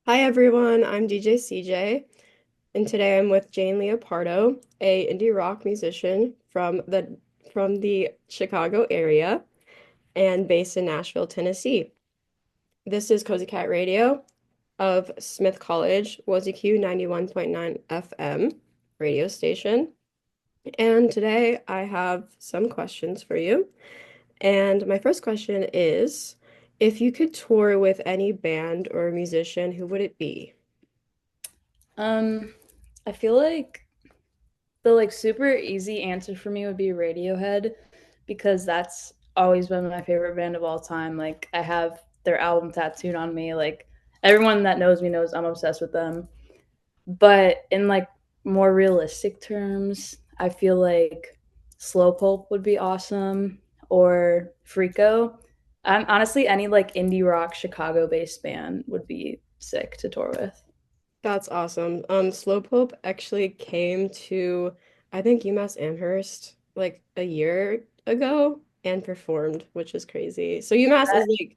Hi everyone, I'm DJ CJ, and today I'm with Jane Leopardo, a indie rock musician from the Chicago area and based in Nashville, Tennessee. This is Cozy Cat Radio of Smith College, WZQ 91.9 FM radio station. And today I have some questions for you. And my first question is, if you could tour with any band or musician, who would it be? Um, I feel like the super easy answer for me would be Radiohead because that's always been my favorite band of all time. Like I have their album tattooed on me. Like everyone that knows me knows I'm obsessed with them. But in like more realistic terms, I feel like Slowpoke would be awesome or Freako. I'm honestly any like indie rock Chicago-based band would be sick to tour with. That's awesome. Slowpoke actually came to, I think, UMass Amherst like a year ago and performed, which is crazy. So UMass is like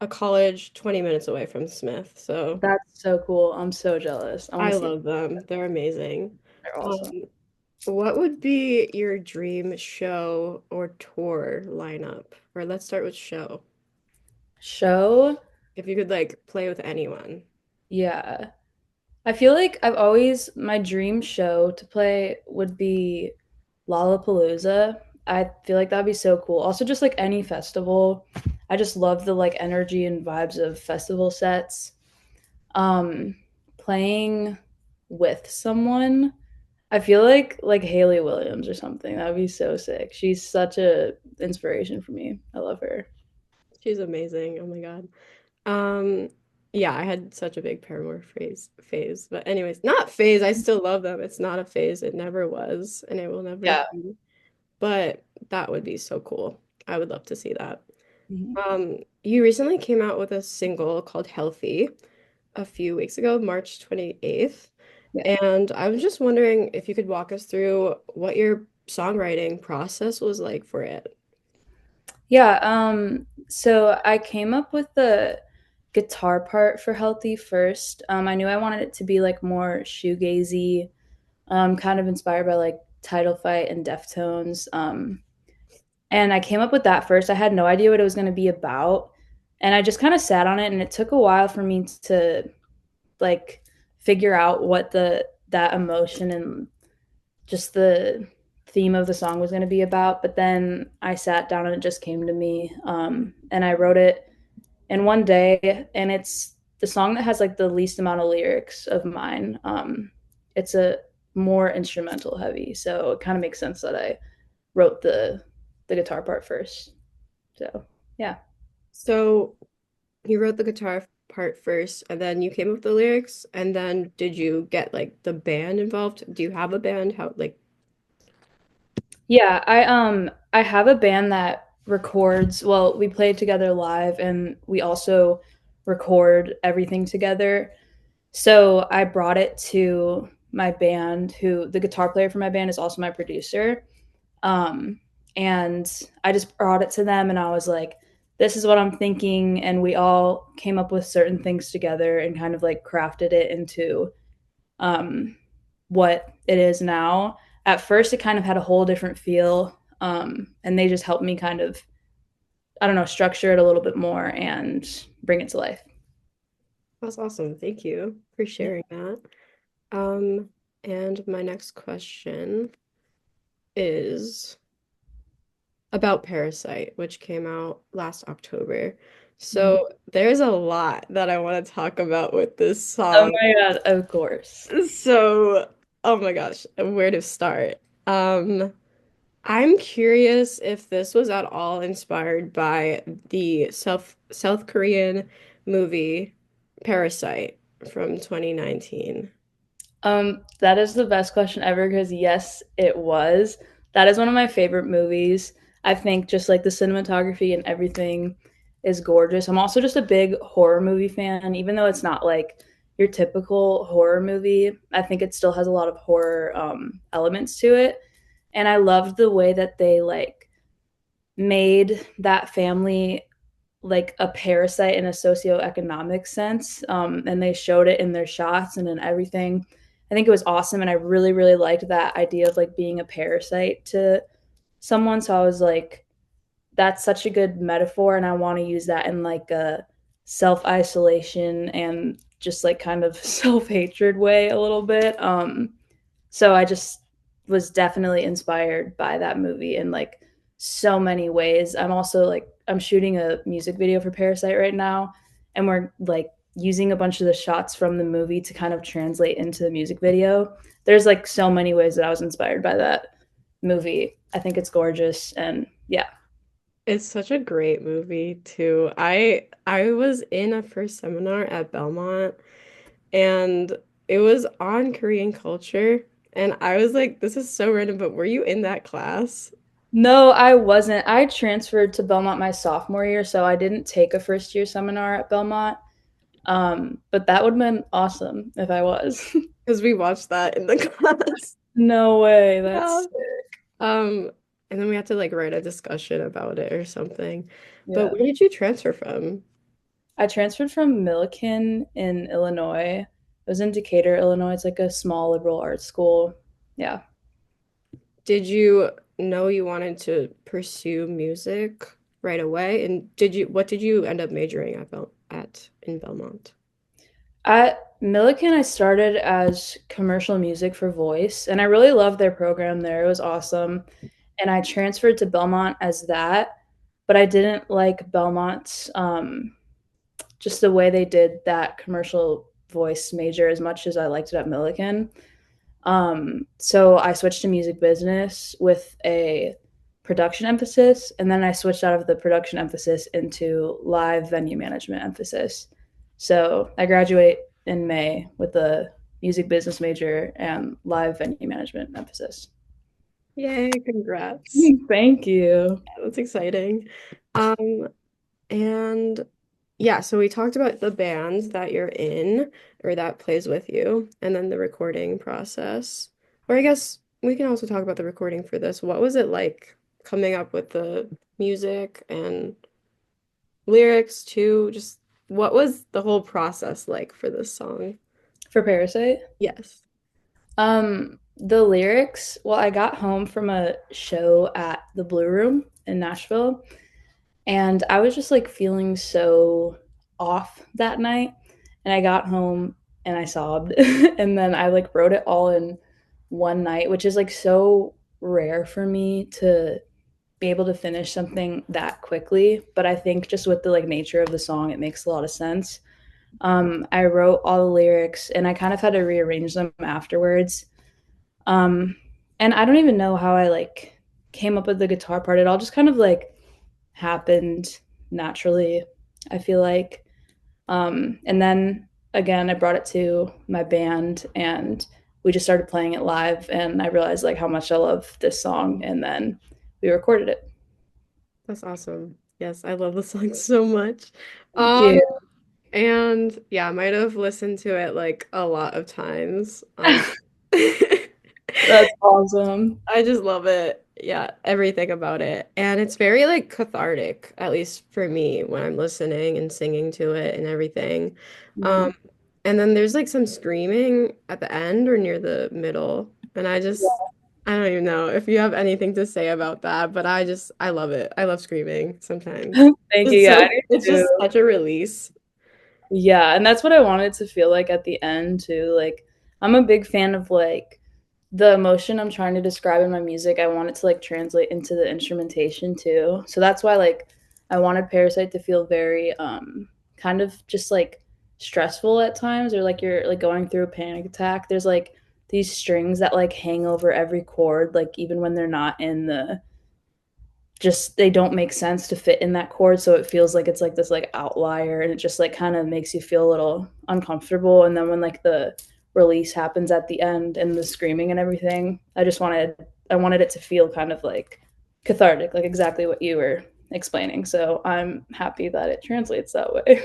a college 20 minutes away from Smith. So That's so cool. I'm so jealous. I want I to see them. love them. They're amazing. They're awesome. Um, what would be your dream show or tour lineup? Or let's start with show. Show? If you could like play with anyone. Yeah. I feel like my dream show to play would be Lollapalooza. I feel like that'd be so cool. Also, just like any festival. I just love the like energy and vibes of festival sets. Um, Playing with someone. I feel like Haley Williams or something. That'd be so sick. She's such a inspiration for me. I love her. She's amazing. Oh my God. Um, yeah, I had such a big Paramore phase. But anyways, not phase. I still love them. It's not a phase. It never was, and it will never Yeah. be. But that would be so cool. I would love to see that. Mhm. You recently came out with a single called Healthy a few weeks ago, March 28th. Yeah. And I was just wondering if you could walk us through what your songwriting process was like for it. Yeah, so I came up with the guitar part for Healthy first. I knew I wanted it to be like more shoegazy, kind of inspired by like Title Fight and Deftones. And I came up with that first. I had no idea what it was going to be about, and I just kind of sat on it, and it took a while for me to like figure out what the that emotion and just the theme of the song was going to be about. But then I sat down and it just came to me. And I wrote it in one day. And it's the song that has like the least amount of lyrics of mine. It's a more instrumental heavy. So it kind of makes sense that I wrote the guitar part first. So yeah. So you wrote the guitar part first, and then you came up with the lyrics, and then did you get like the band involved? Do you have a band? How like Yeah, I have a band that records, well, we play together live and we also record everything together. So I brought it to my band, who the guitar player for my band is also my producer. Um, and I just brought it to them and I was like, this is what I'm thinking. And we all came up with certain things together and kind of like crafted it into um, what it is now. At first, it kind of had a whole different feel. And they just helped me kind of, I don't know, structure it a little bit more and bring it to life. that's awesome. Thank you for Yeah. sharing that. Um, and my next question is about Parasite, which came out last October. Mhm. So there's a lot that I want to talk about with this Oh song. my God, of course. So, oh my gosh, where to start? I'm curious if this was at all inspired by the South Korean movie Parasite from 2019. That is the best question ever because yes, it was. That is one of my favorite movies. I think just like the cinematography and everything is gorgeous. I'm also just a big horror movie fan, even though it's not like your typical horror movie. I think it still has a lot of horror elements to it, and I loved the way that they like made that family like a parasite in a socioeconomic sense. And they showed it in their shots and in everything. I think it was awesome. And I really, really liked that idea of like being a parasite to someone. So I was like, that's such a good metaphor. And I want to use that in like a self isolation and just like kind of self hatred way a little bit. So I just was definitely inspired by that movie in like so many ways. I'm also like I'm shooting a music video for Parasite right now, and we're like using a bunch of the shots from the movie to kind of translate into the music video. There's like so many ways that I was inspired by that movie. I think it's gorgeous, and yeah. It's such a great movie too. I was in a first seminar at Belmont and it was on Korean culture and I was like, this is so random, but were you in that class? No, I wasn't. I transferred to Belmont my sophomore year, so I didn't take a first year seminar at Belmont. But that would have been awesome if I was. Because we watched that in the class. No way. Yeah. That's Um, and then we had to like write a discussion about it or something. But yeah. where did you transfer from? I transferred from Millikin in Illinois. I was in Decatur, Illinois. It's like a small liberal arts school. Yeah. Did you know you wanted to pursue music right away? And what did you end up majoring at in Belmont? At Millikin, I started as commercial music for voice, and I really loved their program there. It was awesome. And I transferred to Belmont as that, but I didn't like Belmont's just the way they did that commercial voice major as much as I liked it at Millikin. So I switched to music business with a production emphasis, and then I switched out of the production emphasis into live venue management emphasis. So I graduate in May with a music business major and live venue management emphasis. Yay, congrats. Thank you. That's exciting. Um, and yeah, so we talked about the band that you're in or that plays with you, and then the recording process. Or I guess we can also talk about the recording for this. What was it like coming up with the music and lyrics too? Just what was the whole process like for this song? For Parasite, Yes. the lyrics, well, I got home from a show at the Blue Room in Nashville, and I was just like feeling so off that night. And I got home and I sobbed. And then I like wrote it all in one night, which is like so rare for me to be able to finish something that quickly. But I think just with the like nature of the song, it makes a lot of sense. I wrote all the lyrics and I kind of had to rearrange them afterwards. Um, and I don't even know how I like came up with the guitar part. It all just kind of like happened naturally, I feel like. And then again, I brought it to my band and we just started playing it live. And I realized like how much I love this song. And then we recorded it. That's awesome. Yes, I love the song so much. Thank Um, you. and yeah, I might have listened to it like a lot of times. That's awesome. I just love it. Yeah, everything about it. And it's very like cathartic, at least for me, when I'm listening and singing to it and everything. Mhm. Um, and then there's like some screaming at the end or near the middle. And I don't even know if you have anything to say about that, but I love it. I love screaming sometimes. Thank you. It's Yeah, I so, do it's just too. such a release. Yeah, and that's what I wanted to feel like at the end too. Like I'm a big fan of like the emotion I'm trying to describe in my music. I want it to like translate into the instrumentation too. So that's why like I wanted Parasite to feel very kind of just like stressful at times or like you're like going through a panic attack. There's like these strings that like hang over every chord like even when they're not in the just they don't make sense to fit in that chord, so it feels like it's like this like outlier and it just like kind of makes you feel a little uncomfortable. And then when like the release happens at the end and the screaming and everything, I wanted it to feel kind of like cathartic, like exactly what you were explaining. So I'm happy that it translates that way.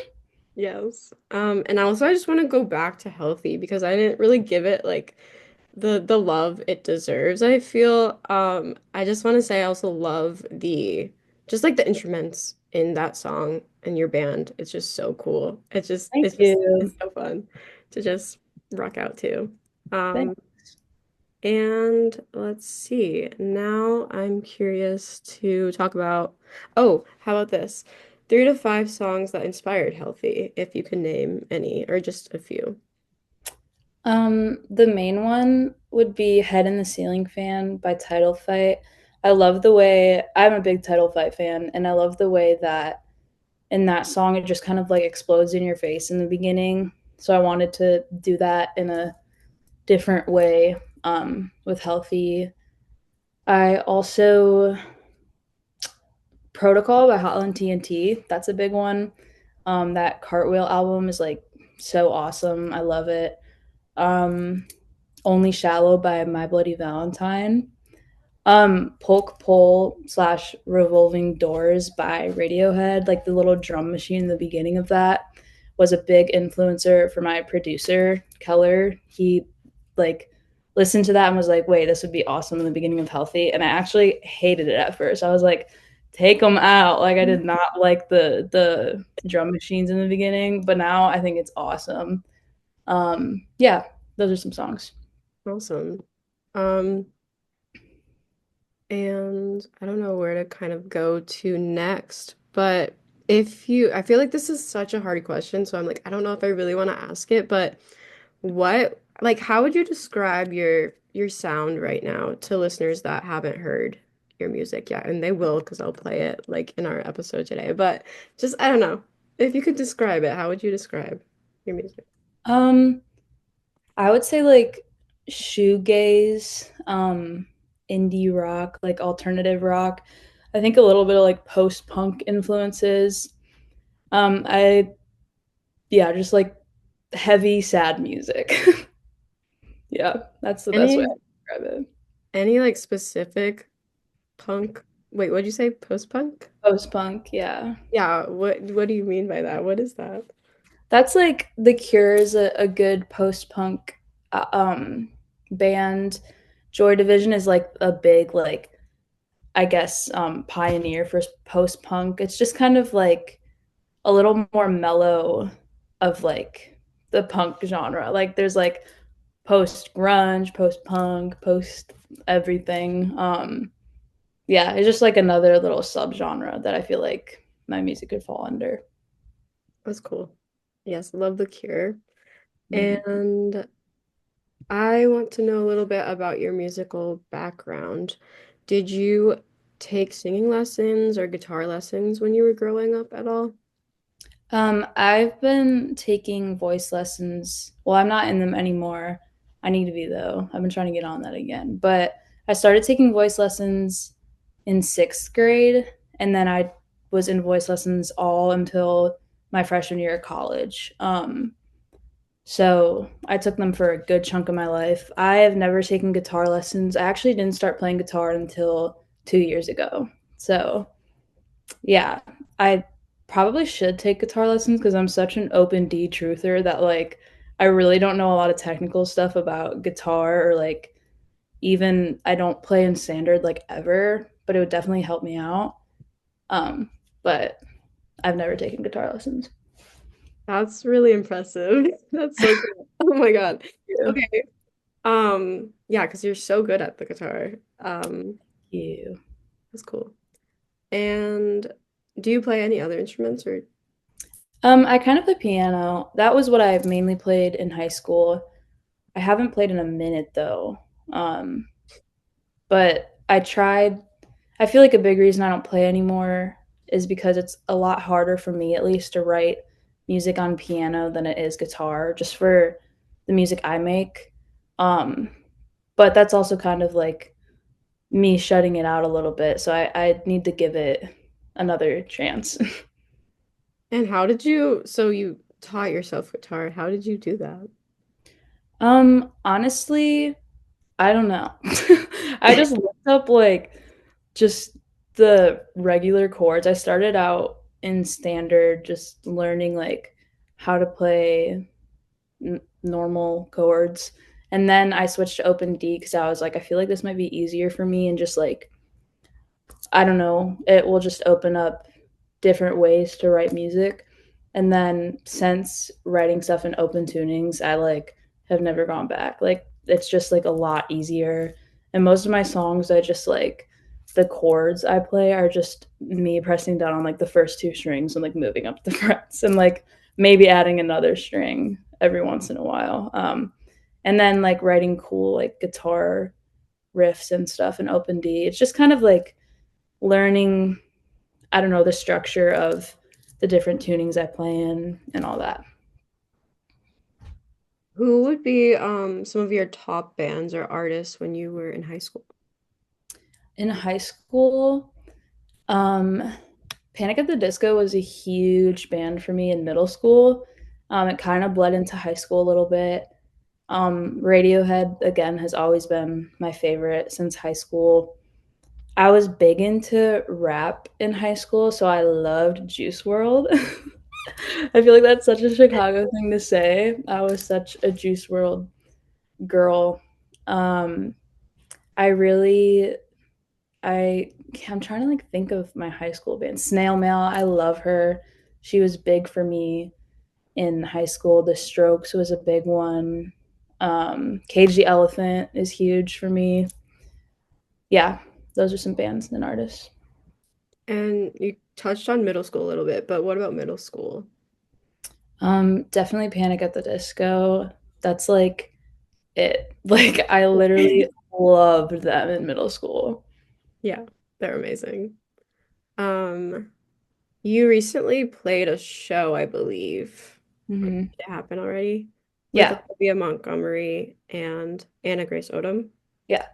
Yes. And also I just want to go back to healthy because I didn't really give it like the love it deserves, I feel. I just want to say I also love the just like the instruments in that song and your band. It's just so cool. Thank you. it's so fun to just rock out to. Thank Um, and let's see. Now I'm curious to talk about, oh, how about this? 3 to 5 songs that inspired Healthy, if you can name any, or just a few. The main one would be Head in the Ceiling Fan by Title Fight. I love the way I'm a big Title Fight fan, and I love the way that in that song it just kind of like explodes in your face in the beginning. So I wanted to do that in a different way with Healthy. I also Protocol by Hotline TNT. That's a big one. That Cartwheel album is like so awesome. I love it. Um, Only Shallow by My Bloody Valentine. Polk Pole slash Revolving Doors by Radiohead, like the little drum machine in the beginning of that was a big influencer for my producer, Keller. He like listened to that and was like, wait, this would be awesome in the beginning of Healthy. And I actually hated it at first. I was like, take them out. Like I did not like the drum machines in the beginning, but now I think it's awesome. Yeah, those are some songs. Awesome. Um, And I don't know where to kind of go to next, but I feel like this is such a hard question, so I'm like, I don't know if I really want to ask it, but how would you describe your sound right now to listeners that haven't heard your music yet? And they will, because I'll play it like in our episode today. But just, I don't know. If you could describe it, how would you describe your music? Um, I would say like shoegaze, indie rock, like alternative rock. I think a little bit of like post-punk influences. I yeah, just like heavy sad music. Yeah, that's the best way Any I describe it. any like specific punk? Wait, what'd you say? Post-punk? Post-punk, yeah. Yeah, what do you mean by that? What is that? That's like The Cure is a good post-punk uh, um band. Joy Division is like a big like I guess pioneer for post-punk. It's just kind of like a little more mellow of like the punk genre. Like there's like post grunge, post punk, post everything. Yeah, it's just like another little subgenre that I feel like my music could fall under. That's cool. Yes, love The Cure. Mm-hmm. And I want to know a little bit about your musical background. Did you take singing lessons or guitar lessons when you were growing up at all? I've been taking voice lessons. Well, I'm not in them anymore. I need to be though. I've been trying to get on that again. But I started taking voice lessons in 6th grade, and then I was in voice lessons all until my freshman year of college. So I took them for a good chunk of my life. I have never taken guitar lessons. I actually didn't start playing guitar until 2 years ago. So yeah, I probably should take guitar lessons because I'm such an open D truther that like I really don't know a lot of technical stuff about guitar or like even I don't play in standard like ever, but it would definitely help me out. Um, but I've never taken guitar lessons. That's really impressive. That's so cool. Oh my God. Yeah. Okay. Yeah, because you're so good at the guitar. You. That's cool. And do you play any other instruments or I kind of play piano. That was what I mainly played in high school. I haven't played in a minute though. Um, but I tried. I feel like a big reason I don't play anymore is because it's a lot harder for me, at least, to write music on piano than it is guitar, just for the music I make. Um, but that's also kind of like me shutting it out a little bit. So I need to give it another chance. and how did you so you taught yourself guitar. How did you do that? Honestly, I don't know. I just looked up like just the regular chords. I started out in standard, just learning like how to play normal chords. And then I switched to open D because I was like, I feel like this might be easier for me and just like, I don't know, it will just open up different ways to write music. And then since writing stuff in open tunings, I like have never gone back. Like it's just like a lot easier. And most of my songs I just like the chords I play are just me pressing down on like the first two strings and like moving up the frets and like maybe adding another string every once in a while. And then like writing cool like guitar riffs and stuff in open D. It's just kind of like learning, I don't know, the structure of the different tunings I play in and all that. Who would be some of your top bands or artists when you were in high school? In high school, um, Panic at the Disco was a huge band for me in middle school. It kind of bled into high school a little bit. Radiohead, again, has always been my favorite since high school. I was big into rap in high school, so I loved Juice World. I feel like that's such a Chicago thing to say. I was such a Juice World girl. Um, I really, I'm trying to like think of my high school band. Snail Mail, I love her. She was big for me in high school. The Strokes was a big one. Cage the Elephant is huge for me. Yeah, those are some bands and artists. And you touched on middle school a little bit, but what about middle school? Definitely Panic at the Disco. That's like it. Like I literally loved them in middle school. Yeah, they're amazing. Um, you recently played a show, I believe. Or did Hmm. it happen already? With Yeah, Olivia Montgomery and Anna Grace Odom. yeah.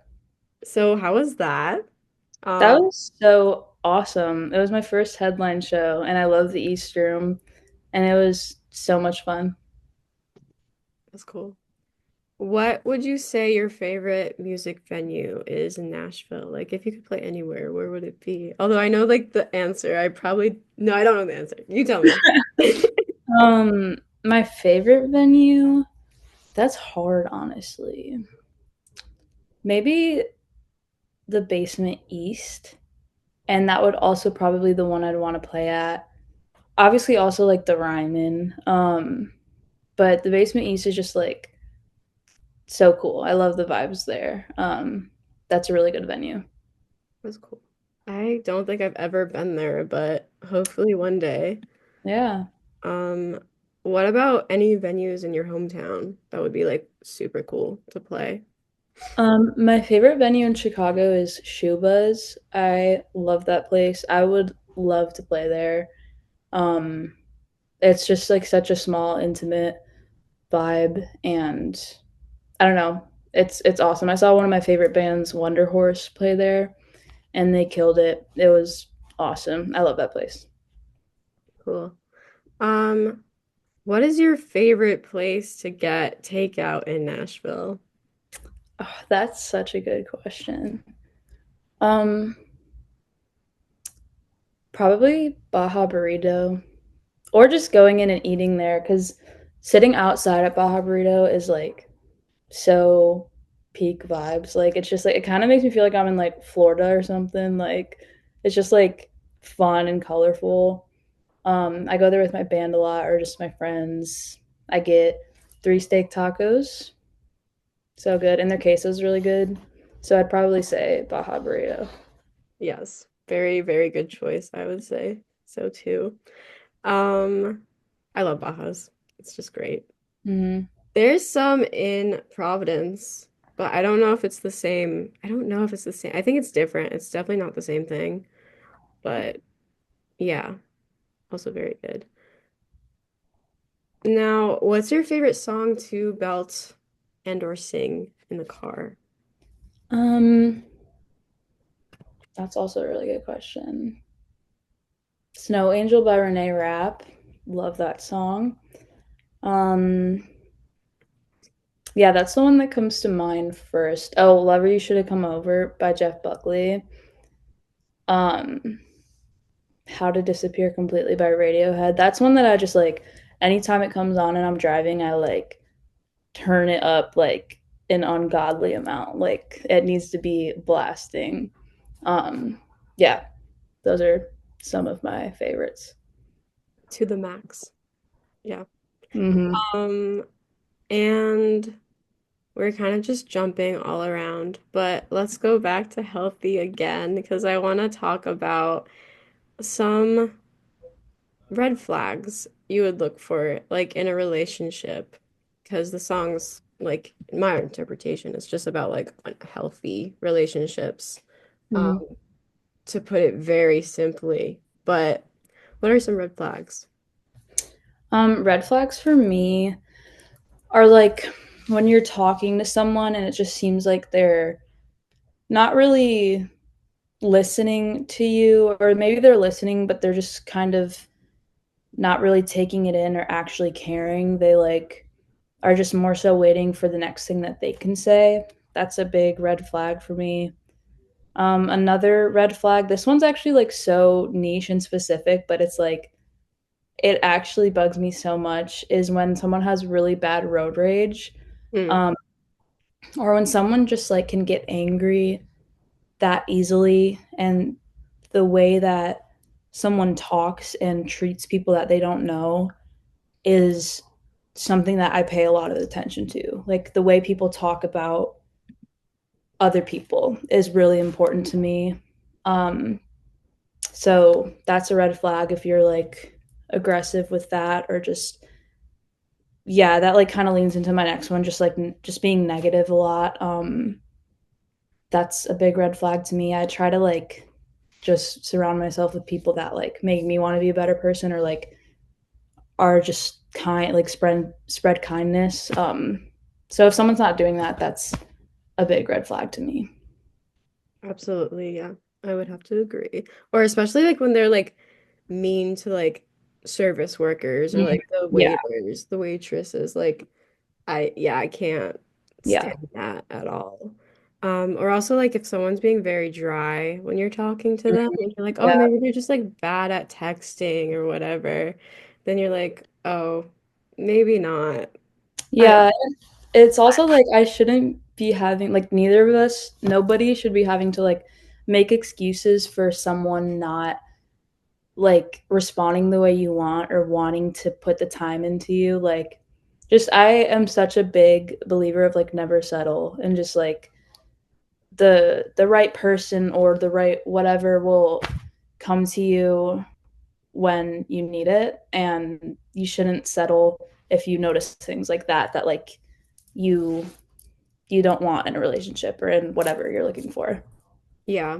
So how was that? That Um, was so awesome. It was my first headline show, and I love the East Room, and it was so much fun. that's cool. What would you say your favorite music venue is in Nashville? Like, if you could play anywhere, where would it be? Although I know like the answer, I probably no, I don't know the answer. You tell me. My favorite venue, that's hard, honestly. Maybe the Basement East, and that would also probably the one I'd want to play at. Obviously, also like the Ryman, but the Basement East is just like so cool. I love the vibes there. That's a really good venue. That's cool. I don't think I've ever been there, but hopefully one day. Yeah. Um, what about any venues in your hometown that would be like super cool to play? My favorite venue in Chicago is Shuba's. I love that place. I would love to play there. Um, it's just like such a small, intimate vibe, and I don't know. It's awesome. I saw one of my favorite bands, Wonder Horse, play there, and they killed it. It was awesome. I love that place. Cool. Um, what is your favorite place to get takeout in Nashville? Oh, that's such a good question. Um, Probably Baja Burrito, or just going in and eating there because sitting outside at Baja Burrito is like so peak vibes. Like it's just like it kind of makes me feel like I'm in like Florida or something. Like it's just like fun and colorful. I go there with my band a lot or just my friends. I get three steak tacos, so good, and their queso is really good. So I'd probably say Baja Burrito. Yes, very, very good choice, I would say. So too. Um, I love Bajas. It's just great. Hmm. There's some in Providence, but I don't know if it's the same. I don't know if it's the same. I think it's different. It's definitely not the same thing, but yeah, also very good. Now, what's your favorite song to belt and or sing in the car? Um, that's also a really good question. Snow Angel by Renee Rapp. Love that song. Um, yeah, that's the one that comes to mind first. Oh, Lover You Should Have Come Over by Jeff Buckley. Um, How to Disappear Completely by Radiohead. That's one that I just like anytime it comes on and I'm driving, I like turn it up like an ungodly amount. Like it needs to be blasting. Um, yeah, those are. some of my favorites. To the max. Yeah. Hmm. Um, and we're kind of just jumping all around, but let's go back to healthy again because I want to talk about some red flags you would look for like in a relationship because the song's like in my interpretation is just about like unhealthy relationships, um, Hmm. to put it very simply. But what are some red flags? Red flags for me are like when you're talking to someone and it just seems like they're not really listening to you, or maybe they're listening, but they're just kind of not really taking it in or actually caring. They like are just more so waiting for the next thing that they can say. That's a big red flag for me. Another red flag, this one's actually like so niche and specific, but it's like it actually bugs me so much is when someone has really bad road rage, Hmm. um, or when someone just like can get angry that easily, and the way that someone talks and treats people that they don't know is something that I pay a lot of attention to. Like the way people talk about other people is really important to me. Um, so that's a red flag if you're like aggressive with that, or just yeah, that like kind of leans into my next one, just like just being negative a lot. That's a big red flag to me. I try to like just surround myself with people that like make me want to be a better person, or like are just kind, like spread kindness. So if someone's not doing that, that's a big red flag to me. Absolutely, yeah. I would have to agree. Or especially like when they're like mean to like service workers or Mhm. like the Yeah, waiters, the waitresses. Like I can't yeah. stand that at all. Or also like if someone's being very dry when you're talking to them, Mhm. and you're like, oh, Yeah, maybe they're just like bad at texting or whatever, then you're like, oh, maybe not. I don't yeah. It's also like I shouldn't be having, like, neither of us, nobody should be having to like make excuses for someone not like responding the way you want or wanting to put the time into you. Like, just I am such a big believer of like never settle, and just like the right person or the right whatever will come to you when you need it, and you shouldn't settle if you notice things like that like you you don't want in a relationship or in whatever you're looking for. Yeah,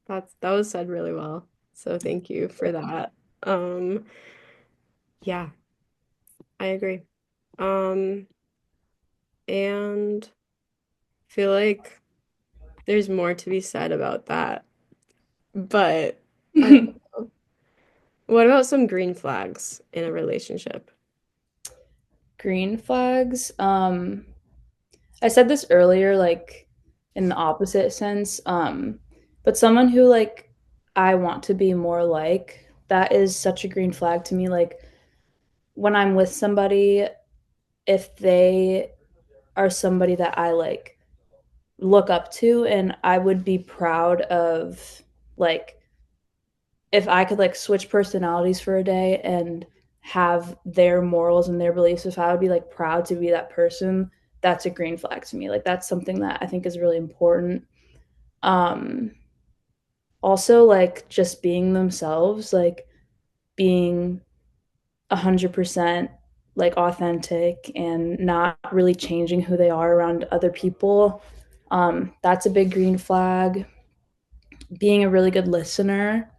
that was said really well. So thank you for that. Um, yeah, I agree. Um, and feel like there's more to be said about that. But I don't know. What about some green flags in a relationship? Green flags, I said this earlier, like in the opposite sense, but someone who like I want to be more like, that is such a green flag to me. Like when I'm with somebody, if they are somebody that I like look up to, and I would be proud of, like, if I could like switch personalities for a day and have their morals and their beliefs, if I would be like proud to be that person, that's a green flag to me. Like that's something that I think is really important. Um Also like just being themselves, like being 100% like authentic and not really changing who they are around other people. That's a big green flag. Being a really good listener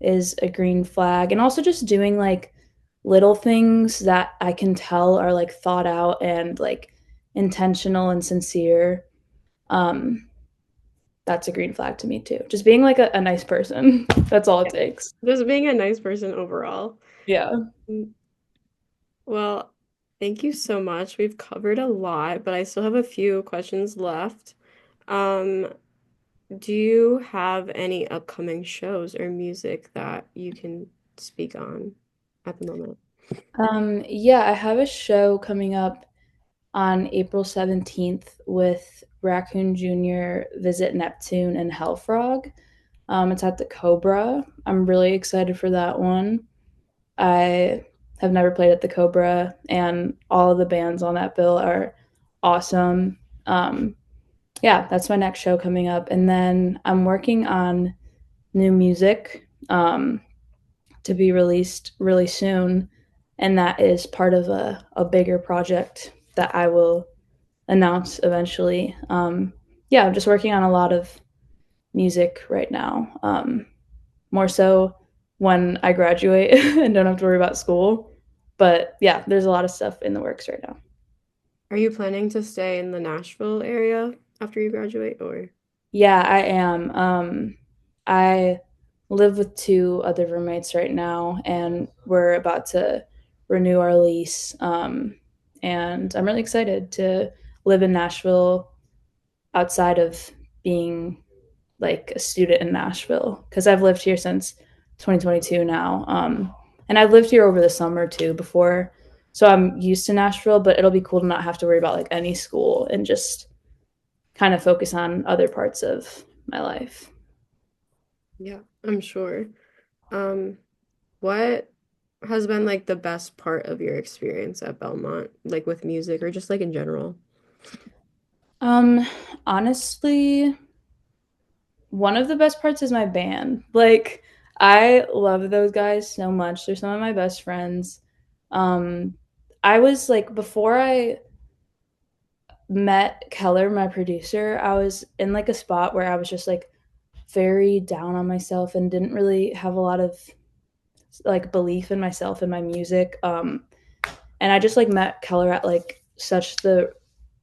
is a green flag. And also just doing like little things that I can tell are like thought out and like intentional and sincere. Um, that's a green flag to me too. Just being like a nice person. That's all it Yeah. takes. Just being a nice person overall. Yeah. Mm, well, thank you so much. We've covered a lot, but I still have a few questions left. Um, do you have any upcoming shows or music that you can speak on at the moment? Yeah, I have a show coming up on April 17th with Raccoon Jr., Visit Neptune, and Hellfrog. It's at the Cobra. I'm really excited for that one. I have never played at the Cobra, and all of the bands on that bill are awesome. Um, yeah, that's my next show coming up. And then I'm working on new music to be released really soon. And that is part of a bigger project that I will announce eventually. Yeah, I'm just working on a lot of music right now. More so when I graduate and don't have to worry about school. But yeah, there's a lot of stuff in the works right now. Are you planning to stay in the Nashville area after you graduate, or? Yeah, I am. I live with two other roommates right now, and we're about to renew our lease. And I'm really excited to live in Nashville outside of being like a student in Nashville because I've lived here since 2022 now. And I've lived here over the summer too before. So I'm used to Nashville, but it'll be cool to not have to worry about like any school and just kind of focus on other parts of my life. Yeah, I'm sure. Um, what has been like the best part of your experience at Belmont, like with music or just like in general? Um, honestly, one of the best parts is my band. Like, I love those guys so much. They're some of my best friends. Um, I was like, before I met Keller, my producer, I was in like a spot where I was just like very down on myself and didn't really have a lot of like belief in myself and my music. And I just like met Keller at like such the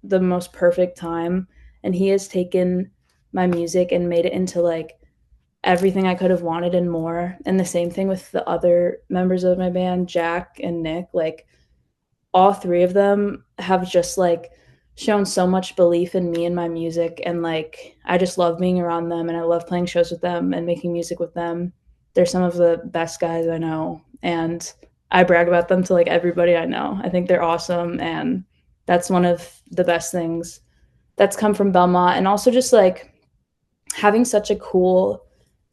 most perfect time, and he has taken my music and made it into like everything I could have wanted and more. And the same thing with the other members of my band, Jack and Nick. Like all three of them have just like shown so much belief in me and my music, and like I just love being around them, and I love playing shows with them and making music with them. They're some of the best guys I know, and I brag about them to like everybody I know. I think they're awesome, and that's one of the best things that's come from Belmont. And also just like having such a cool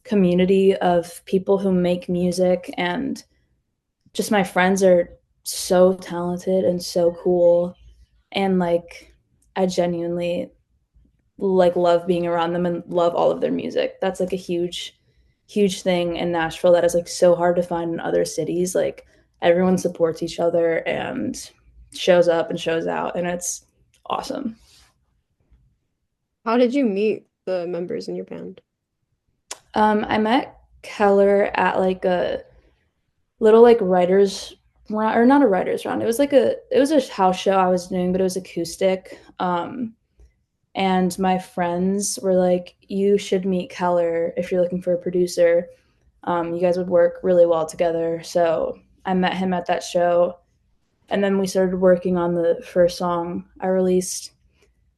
community of people who make music, and just my friends are so talented and so cool, and like I genuinely like love being around them and love all of their music. That's like a huge thing in Nashville that is like so hard to find in other cities. Like everyone supports each other and shows up and shows out, and it's awesome. How did you meet the members in your band? I met Keller at like a little like writers round, or not a writers round. It was a house show I was doing, but it was acoustic. And my friends were like, "You should meet Keller if you're looking for a producer. You guys would work really well together." So I met him at that show, and then we started working on the first song I released.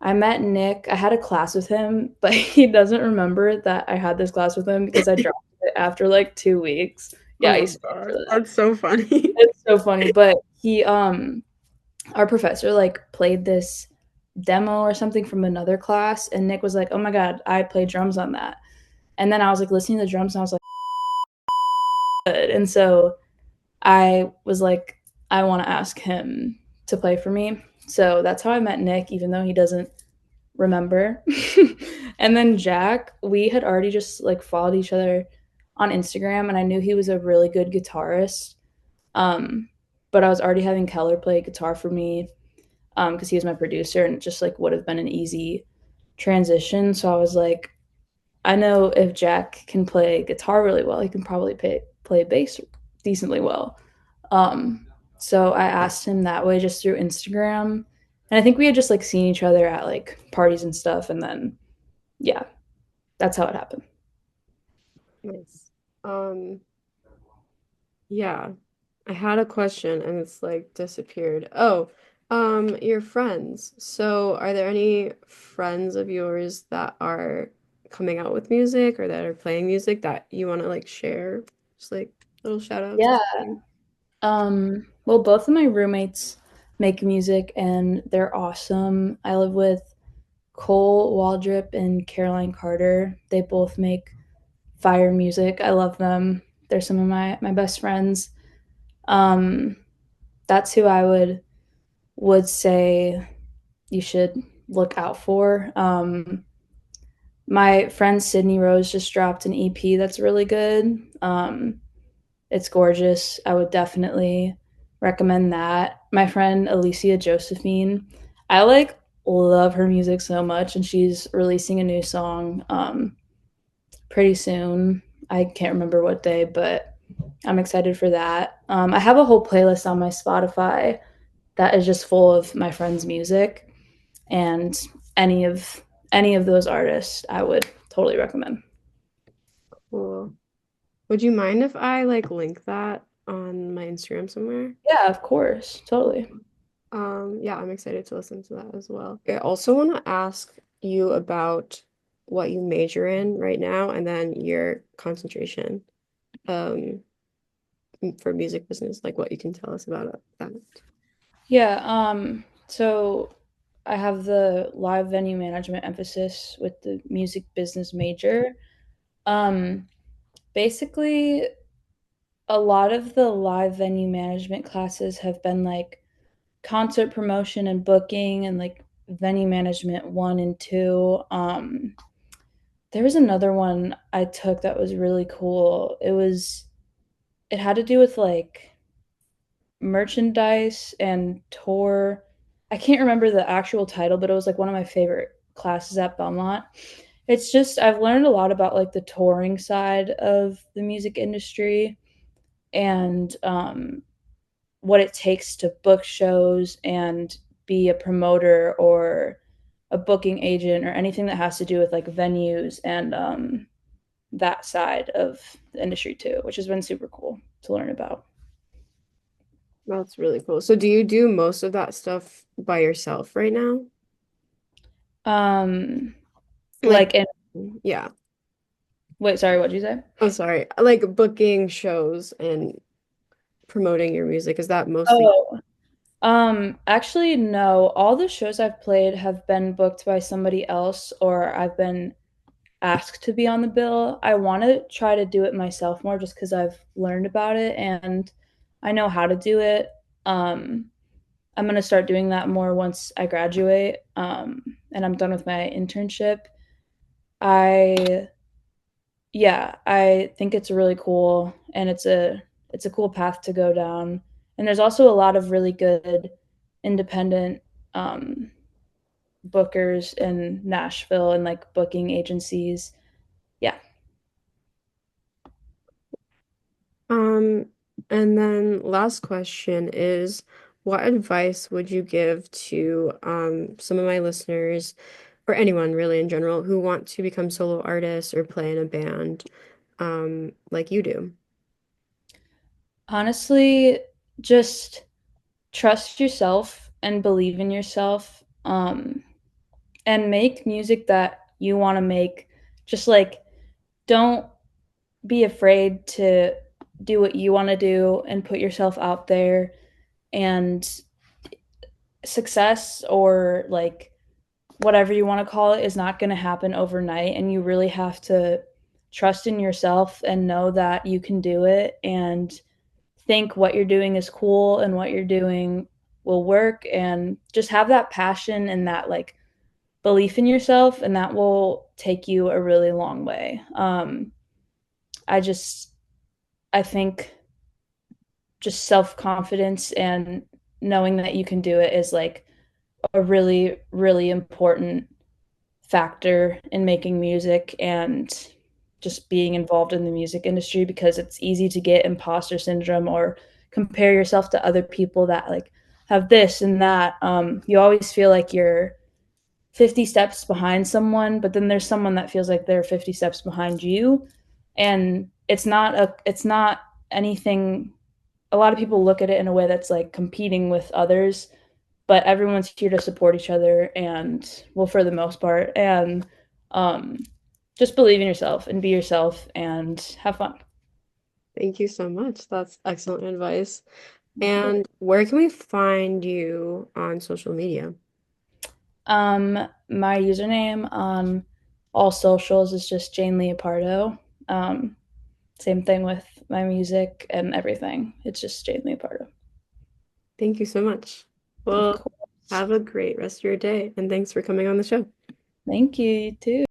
I met Nick. I had a class with him, but he doesn't remember that I had this class with him because I dropped it after like 2 weeks. Oh Yeah, my he's stayed for God, that. that's so funny. It's so funny, but he our professor like played this demo or something from another class, and Nick was like, "Oh my god, I played drums on that." And then I was like listening to the drums and I was like, good. And so I was like, I want to ask him to play for me. So that's how I met Nick, even though he doesn't remember. And then Jack, we had already just like followed each other on Instagram, and I knew he was a really good guitarist. Um, but I was already having Keller play guitar for me because he was my producer, and it just like would have been an easy transition. So I was like, I know if Jack can play guitar really well, he can probably play bass decently well. Um, so I asked him that way just through Instagram. And I think we had just like seen each other at like parties and stuff. And then, yeah, that's how it happened. Nice. Yeah, I had a question and it's like disappeared. Oh, your friends. So, are there any friends of yours that are coming out with music or that are playing music that you want to like share? Just like little shout outs or Yeah. something. Well, both of my roommates make music and they're awesome. I live with Cole Waldrip and Caroline Carter. They both make Fire Music. I love them. They're some of my best friends. Um, that's who I would say you should look out for. My friend Sydney Rose just dropped an EP that's really good. It's gorgeous. I would definitely recommend that. My friend Alicia Josephine, I like love her music so much, and she's releasing a new song pretty soon. I can't remember what day, but I'm excited for that. I have a whole playlist on my Spotify that is just full of my friends' music, and any of any of those artists, I would totally recommend. Cool. Would you mind if I like link that on my Instagram somewhere? Yeah, of course, totally. Yeah, I'm excited to listen to that as well. I also want to ask you about what you major in right now and then your concentration um for music business, like what you can tell us about that. Yeah, so I have the live venue management emphasis with the music business major. Um, Basically, a lot of the live venue management classes have been like concert promotion and booking and like venue management one and two. There was another one I took that was really cool. It had to do with like merchandise and tour. I can't remember the actual title, but it was like one of my favorite classes at Belmont. It's just I've learned a lot about like the touring side of the music industry and what it takes to book shows and be a promoter or a booking agent or anything that has to do with like venues and that side of the industry too, which has been super cool to learn about. That's really cool. So do you do most of that stuff by yourself right now? Um, Like, like, and yeah. wait, sorry, what did you say? Oh, sorry. Like booking shows and promoting your music. Is that mostly? Oh, actually, no. All the shows I've played have been booked by somebody else, or I've been asked to be on the bill. I want to try to do it myself more just because I've learned about it and I know how to do it. Um, I'm gonna start doing that more once I graduate, and I'm done with my internship. I Yeah, I think it's really cool and it's a cool path to go down. And there's also a lot of really good independent um, bookers in Nashville and like booking agencies. Yeah. Um, and then last question is, what advice would you give to some of my listeners or anyone really in general who want to become solo artists or play in a band like you do? Honestly, just trust yourself and believe in yourself, and make music that you want to make. Just like don't be afraid to do what you want to do and put yourself out there, and success or like whatever you want to call it is not going to happen overnight, and you really have to trust in yourself and know that you can do it and think what you're doing is cool and what you're doing will work, and just have that passion and that like belief in yourself, and that will take you a really long way. I just I think just self-confidence and knowing that you can do it is like a really really important factor in making music and just being involved in the music industry, because it's easy to get imposter syndrome or compare yourself to other people that like have this and that. You always feel like you're 50 steps behind someone, but then there's someone that feels like they're 50 steps behind you, and it's not anything. A lot of people look at it in a way that's like competing with others, but everyone's here to support each other, and well, for the most part, and um, just believe in yourself and be yourself and have fun. Thank you so much. That's excellent advice. Of course. And where can we find you on social media? My username on all socials is just Jane Leopardo. Um, Same thing with my music and everything. It's just Jane Leopardo. Thank you so much. Of Well, course. have a great rest of your day, and thanks for coming on the show. Thank you, you too.